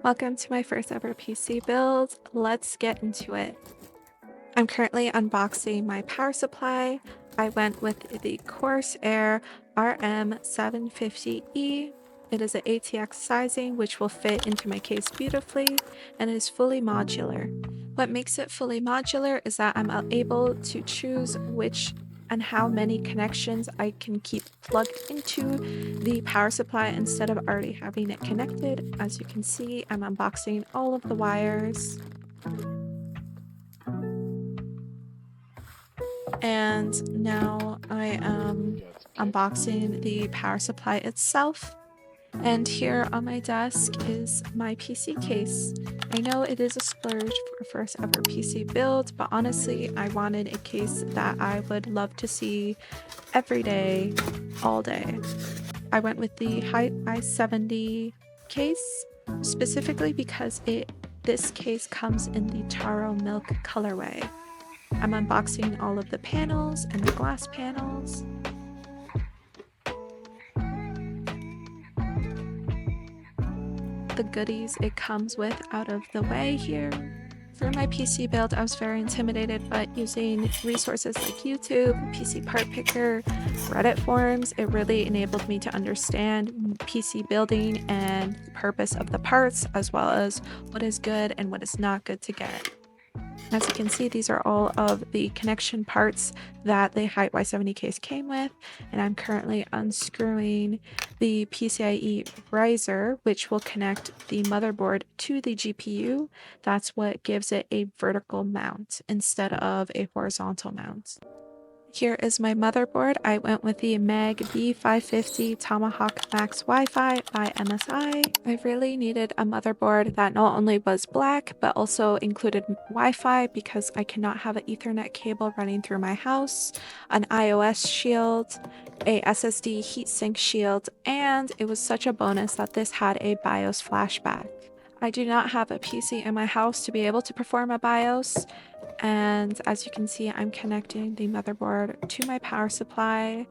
Welcome to my first ever PC build. Let's get into it. I'm currently unboxing my power supply. I went with the Corsair RM750E. It is an ATX sizing which will fit into my case beautifully and is fully modular. What makes it fully modular is that I'm able to choose which and how many connections I can keep plugged into the power supply instead of already having it connected. As you can see, I'm unboxing all of the wires. And now I am unboxing the power supply itself. And here on my desk is my PC case. I know it is a splurge for a first ever PC build, but honestly, I wanted a case that I would love to see every day, all day. I went with the Hyte i70 case, specifically because this case comes in the Taro milk colorway. I'm unboxing all of the panels and the glass panels. The goodies it comes with out of the way here. For my PC build, I was very intimidated, but using resources like YouTube, PC part picker, Reddit forums, it really enabled me to understand PC building and the purpose of the parts, as well as what is good and what is not good to get. As you can see, these are all of the connection parts that the Hyte Y70 case came with, and I'm currently unscrewing the PCIe riser, which will connect the motherboard to the GPU. That's what gives it a vertical mount instead of a horizontal mount. Here is my motherboard. I went with the Mag B550 Tomahawk Max Wi-Fi by MSI. I really needed a motherboard that not only was black, but also included Wi-Fi because I cannot have an Ethernet cable running through my house, an iOS shield, a SSD heatsink shield, and it was such a bonus that this had a BIOS flashback. I do not have a PC in my house to be able to perform a BIOS, and as you can see, I'm connecting the motherboard to my power supply.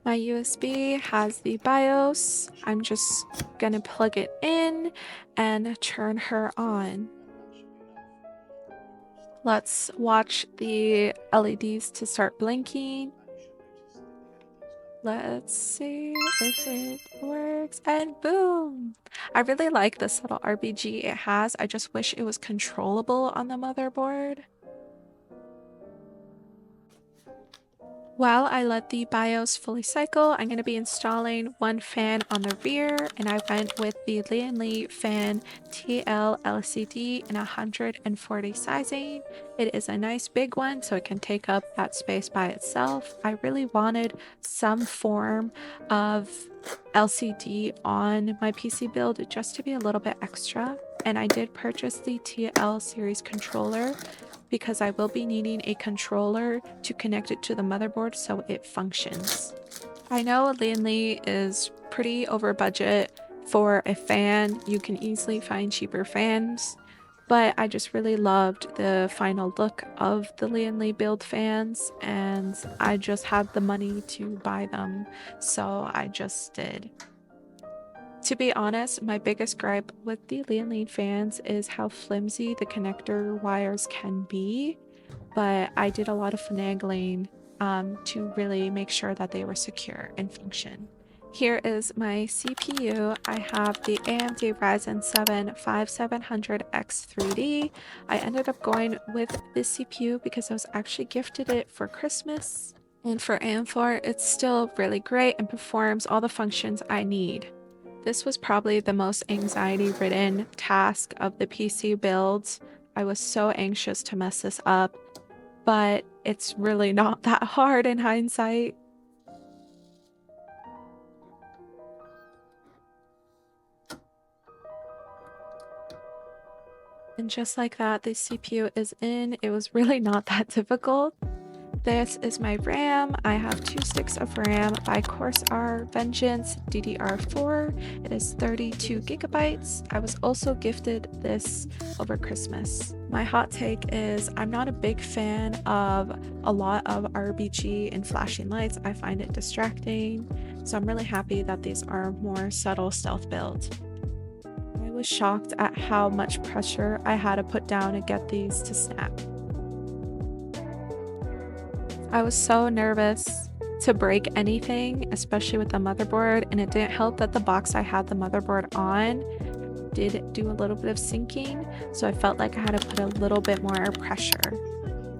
My USB has the BIOS. I'm just gonna plug it in and turn her on. Let's watch the LEDs to start blinking. Let's see if it works, and boom! I really like this little RBG it has. I just wish it was controllable on the motherboard. While I let the BIOS fully cycle, I'm going to be installing one fan on the rear, and I went with the LianLi Fan TL LCD in 140 sizing. It is a nice big one, so it can take up that space by itself. I really wanted some form of LCD on my PC build just to be a little bit extra, and I did purchase the TL series controller because I will be needing a controller to connect it to the motherboard so it functions. I know LianLi is pretty over budget for a fan. You can easily find cheaper fans, but I just really loved the final look of the LianLi build fans, and I just had the money to buy them, so I just did. To be honest, my biggest gripe with the LianLi fans is how flimsy the connector wires can be, but I did a lot of finagling to really make sure that they were secure and function. Here is my CPU. I have the AMD Ryzen 7 5700X3D. I ended up going with this CPU because I was actually gifted it for Christmas. And for AM4, it's still really great and performs all the functions I need. This was probably the most anxiety-ridden task of the PC builds. I was so anxious to mess this up, but it's really not that hard in hindsight. And just like that, the CPU is in. It was really not that difficult. This is my RAM. I have 2 sticks of RAM by Corsair Vengeance DDR4. It is 32 gigabytes. I was also gifted this over Christmas. My hot take is I'm not a big fan of a lot of RGB and flashing lights. I find it distracting. So I'm really happy that these are more subtle stealth builds. I was shocked at how much pressure I had to put down to get these to snap. I was so nervous to break anything, especially with the motherboard, and it didn't help that the box I had the motherboard on did do a little bit of sinking, so I felt like I had to put a little bit more pressure.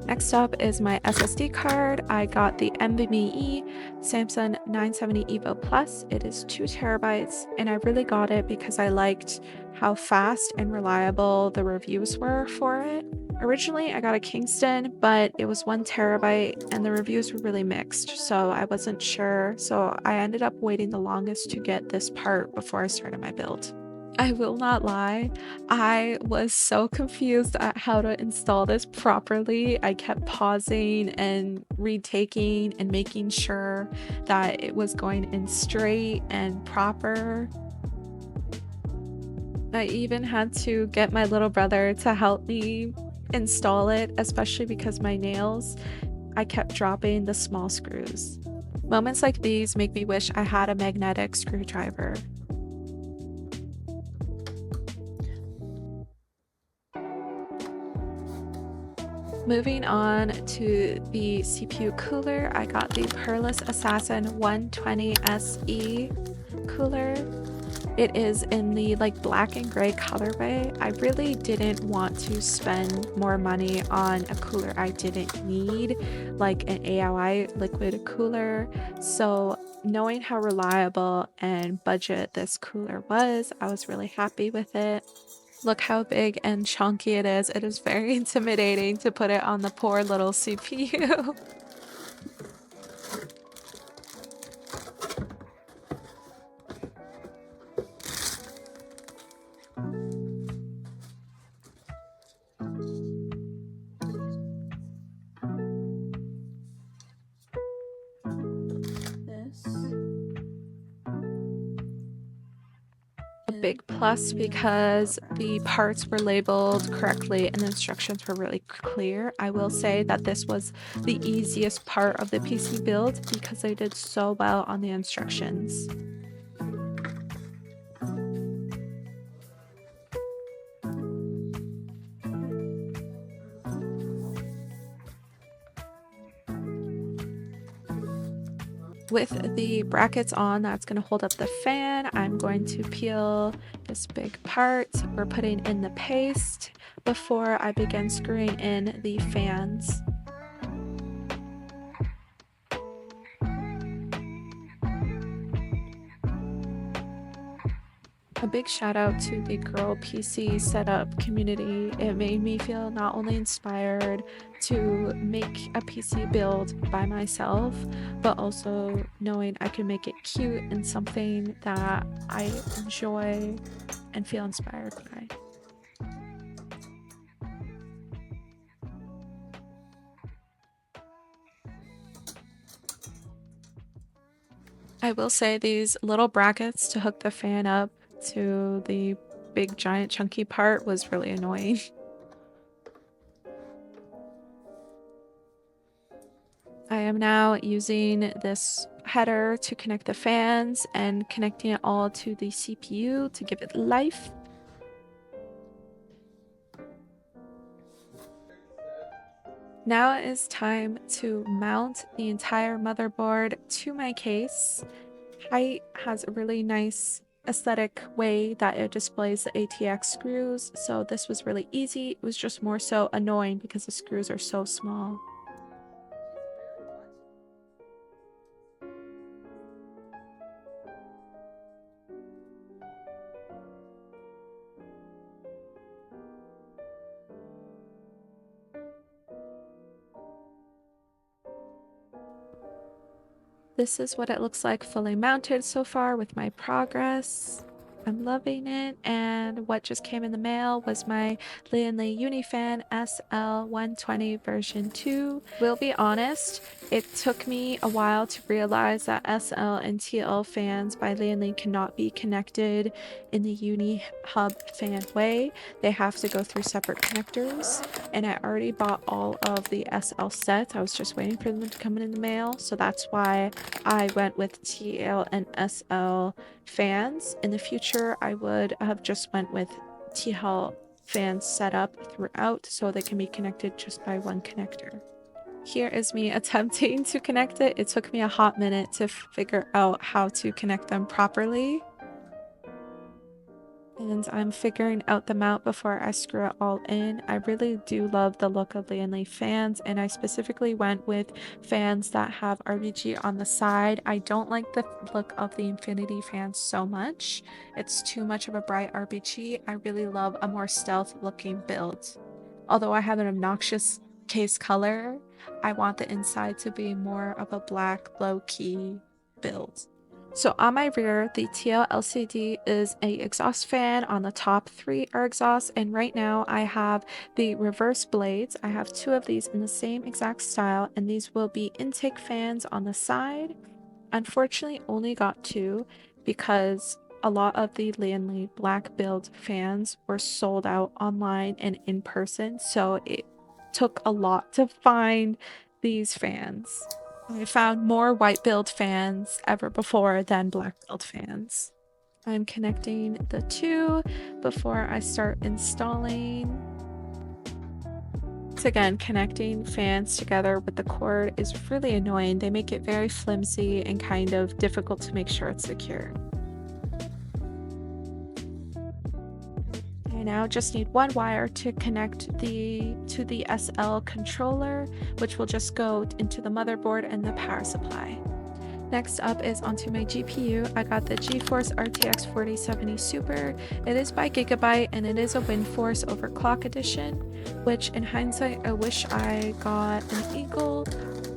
Next up is my SSD card. I got the NVMe Samsung 970 EVO Plus. It is 2 terabytes, and I really got it because I liked how fast and reliable the reviews were for it. Originally, I got a Kingston, but it was 1 terabyte and the reviews were really mixed, so I wasn't sure. So I ended up waiting the longest to get this part before I started my build. I will not lie, I was so confused at how to install this properly. I kept pausing and retaking and making sure that it was going in straight and proper. I even had to get my little brother to help me install it, especially because my nails, I kept dropping the small screws. Moments like these make me wish I had a magnetic screwdriver. Moving on to the CPU cooler, I got the Peerless Assasin 120 SE cooler. It is in the black and gray colorway. I really didn't want to spend more money on a cooler I didn't need, like an AOI liquid cooler. So knowing how reliable and budget this cooler was, I was really happy with it. Look how big and chunky it is. It is very intimidating to put it on the poor little CPU. Big plus because the parts were labeled correctly and the instructions were really clear. I will say that this was the easiest part of the PC build because they did so well on the instructions. With the brackets on, that's going to hold up the fan. I'm going to peel this big part. We're putting in the paste before I begin screwing in the fans. A big shout out to the girl Pcsetup community. It made me feel not only inspired to make a PC build by myself, but also knowing I can make it cute and something that I enjoy and feel inspired by. I will say these little brackets to hook the fan up to the big giant chunky part was really annoying. I am now using this header to connect the fans and connecting it all to the CPU to give it life. Now it is time to mount the entire motherboard to my case. Hyte has a really nice aesthetic way that it displays the ATX screws, so this was really easy. It was just more so annoying because the screws are so small. This is what it looks like fully mounted so far with my progress. I'm loving it, and what just came in the mail was my LianLi Unifan SL120 version 2. Will be honest, it took me a while to realize that SL and TL fans by LianLi cannot be connected in the Uni Hub fan way. They have to go through separate connectors, and I already bought all of the SL sets. I was just waiting for them to come in the mail, so that's why I went with TL and SL fans. In the future, I would have just went with TL fans set up throughout so they can be connected just by one connector. Here is me attempting to connect it. It took me a hot minute to figure out how to connect them properly. And I'm figuring out the mount before I screw it all in. I really do love the look of LianLi fans, and I specifically went with fans that have RGB on the side. I don't like the look of the Infinity fans so much. It's too much of a bright RGB. I really love a more stealth looking build. Although I have an obnoxious case color, I want the inside to be more of a black low-key build. So on my rear, the TL LCD is a exhaust fan. On the top 3 are exhausts, and right now I have the reverse blades. I have 2 of these in the same exact style, and these will be intake fans on the side. Unfortunately, only got 2 because a lot of the LianLi black build fans were sold out online and in person, so it took a lot to find these fans. I found more white build fans ever before than black build fans. I'm connecting the 2 before I start installing. So again, connecting fans together with the cord is really annoying. They make it very flimsy and kind of difficult to make sure it's secure. I now just need one wire to connect to the SL controller, which will just go into the motherboard and the power supply. Next up is onto my GPU. I got the GeForce RTX 4070 Super. It is by Gigabyte and it is a windforce overclock edition, which in hindsight I wish I got an Eagle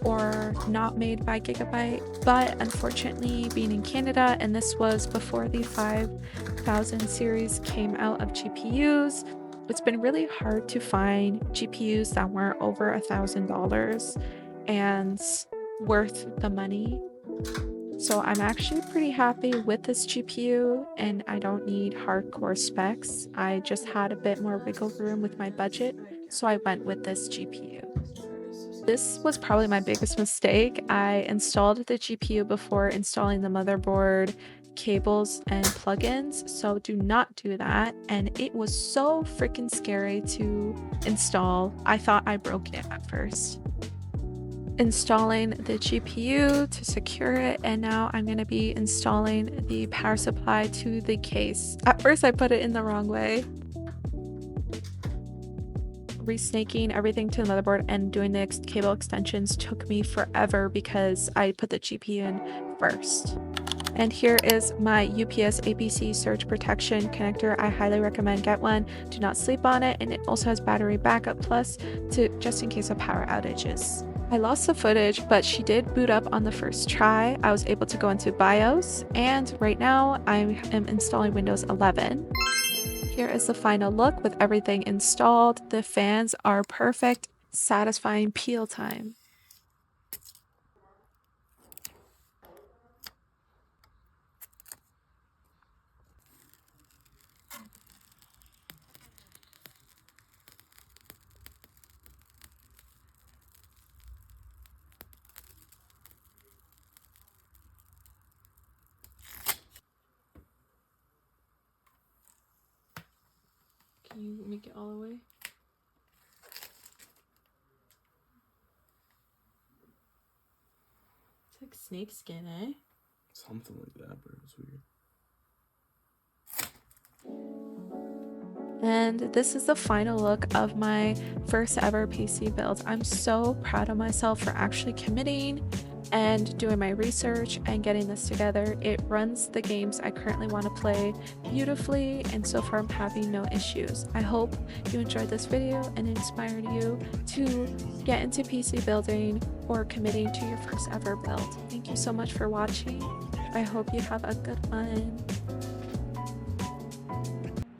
or not made by Gigabyte, but unfortunately being in Canada, and this was before the 5000 series came out of GPUs, it's been really hard to find GPUs that weren't over $1,000 and worth the money. So I'm actually pretty happy with this GPU, and I don't need hardcore specs. I just had a bit more wiggle room with my budget, so I went with this GPU. This was probably my biggest mistake. I installed the GPU before installing the motherboard, cables, and plugins, so do not do that. And it was so freaking scary to install. I thought I broke it at first. Installing the GPU to secure it, and now I'm going to be installing the power supply to the case. At first I put it in the wrong way. Resnaking everything to the motherboard and doing the cable extensions took me forever because I put the GPU in first. And here is my UPS ABC surge protection connector. I highly recommend get one. Do not sleep on it, and it also has battery backup plus to just in case of power outages. I lost the footage, but she did boot up on the first try. I was able to go into BIOS, and right now I am installing Windows 11. Here is the final look with everything installed. The fans are perfect, satisfying peel time. Can you make it all the way? It's like snake skin, eh? Something like that, but it's weird. And this is the final look of my first ever PC build. I'm so proud of myself for actually committing and doing my research and getting this together. It runs the games I currently want to play beautifully, and so far I'm having no issues. I hope you enjoyed this video and inspired you to get into PC building or committing to your first ever build. Thank you so much for watching. I hope you have a good one.